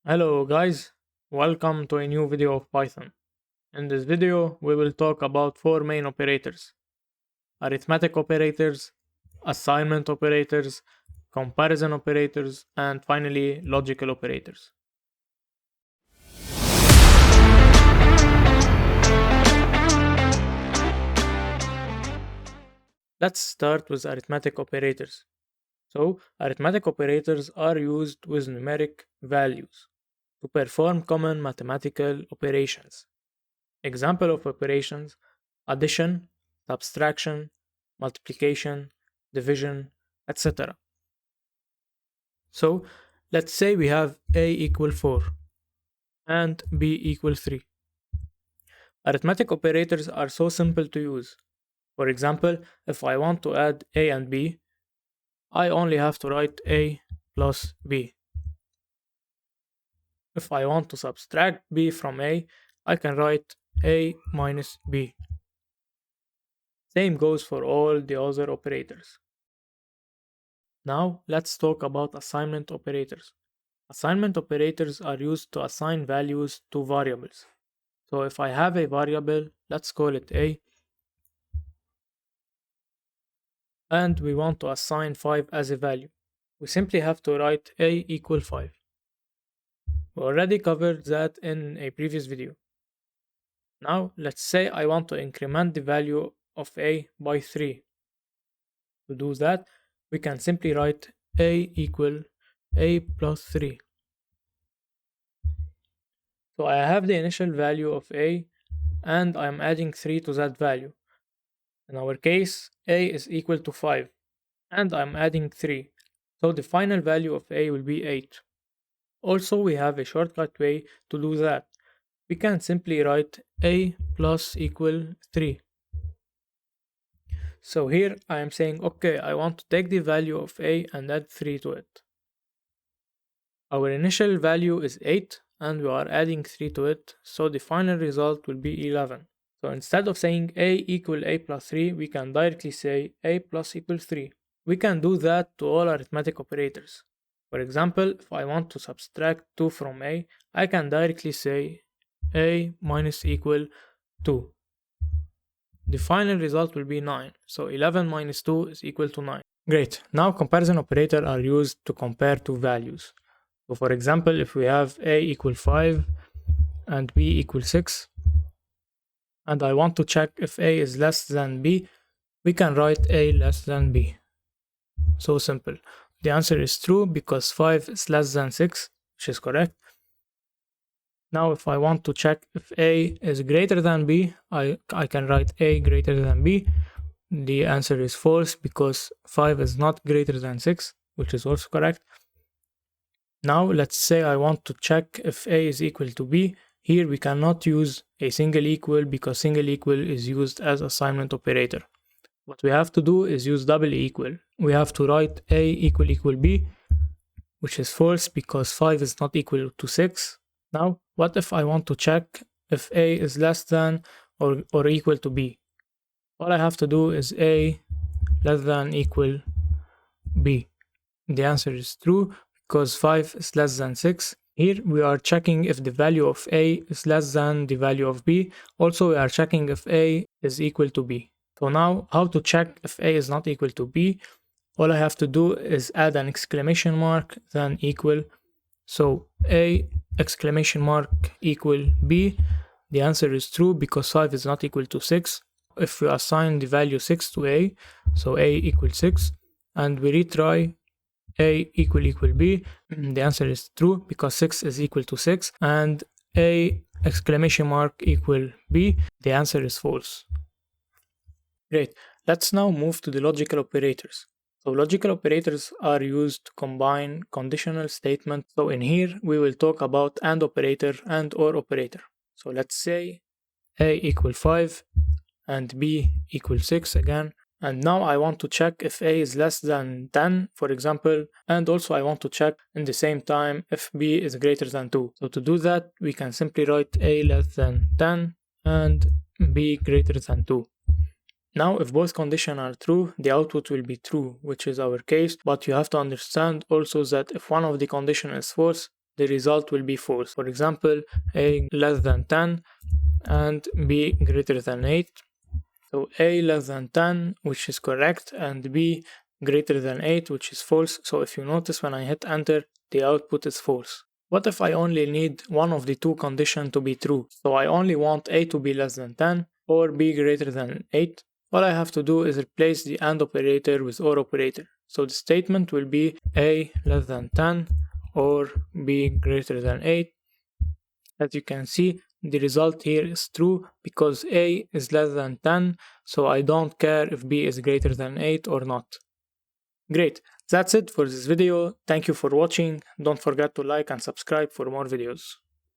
Hello guys, welcome to a new video of Python. In this video, we will talk about four main operators: arithmetic operators, assignment operators, comparison operators, and finally logical operators. Let's start with arithmetic operators. So, arithmetic operators are used with numeric values to perform common mathematical operations. Example of operations: addition, subtraction, multiplication, division, etc. So let's say we have a equal 4 and b equal 3. Arithmetic operators are so simple to use. For example, if I want to add a and b, I only have to write a plus b. If I want to subtract b from a, I can write a minus b. Same goes for all the other operators. Now let's talk about assignment operators. Assignment operators are used to assign values to variables. So if I have a variable, let's call it a, and we want to assign 5 as a value, we simply have to write a equal 5. We already covered that in a previous video. Now let's say I want to increment the value of a by 3. To do that, we can simply write a equal a plus 3. So I have the initial value of a and I'm adding 3 to that value. In our case, a is equal to 5 and I'm adding 3. So the final value of a will be 8. Also, we have a shortcut way to do that. We can simply write a plus equal 3. So here I am saying, okay, I want to take the value of a and add 3 to it. Our initial value is 8 and we are adding 3 to it, so the final result will be 11. So instead of saying a equal a plus 3, we can directly say a plus equals 3. We can do that to all arithmetic operators. For example, if I want to subtract 2 from a, I can directly say a minus equal 2. The final result will be 9, so 11 minus 2 is equal to 9. Great, now comparison operators are used to compare two values. So for example, if we have a equal 5 and b equal 6, and I want to check if a is less than b, we can write a less than b. So simple. The answer is true because 5 is less than 6, which is correct. Now if I want to check if a is greater than b, I can write a greater than b. The answer is false because 5 is not greater than 6, which is also correct. Now let's say I want to check if a is equal to b. Here we cannot use a single equal because single equal is used as assignment operator. What we have to do is use double equal. We have to write a equal b, which is false because 5 is not equal to 6. Now, what if I want to check if a is less than or equal to b? All I have to do is a less than equal b. The answer is true because 5 is less than 6. Here we are checking if the value of a is less than the value of b. Also, we are checking if a is equal to b. So now, how to check if a is not equal to b? All I have to do is add an exclamation mark, then equal. So a exclamation mark equal b. The answer is true because 5 is not equal to 6. If we assign the value 6 to a, so a equals 6, and we retry a equal b, the answer is true because 6 is equal to 6, and a exclamation mark equal b, the answer is false. Great, let's now move to the logical operators. So logical operators are used to combine conditional statements. So in here we will talk about AND operator and OR operator. So let's say a equal 5 and b equal 6 again. And now I want to check if a is less than 10, for example, and also I want to check in the same time if b is greater than 2. So to do that, we can simply write a less than 10 and b greater than 2. Now, if both conditions are true, the output will be true, which is our case, but you have to understand also that if one of the conditions is false, the result will be false. For example, a less than 10 and b greater than 8. So a less than 10, which is correct, and b greater than 8, which is false. So if you notice, when I hit enter, the output is false. What if I only need one of the two conditions to be true? So I only want a to be less than 10 or b greater than 8. All I have to do is replace the AND operator with OR operator. So the statement will be a less than 10 or b greater than 8. As you can see, the result here is true because a is less than 10, so I don't care if b is greater than 8 or not. Great, that's it for this video. Thank you for watching. Don't forget to like and subscribe for more videos.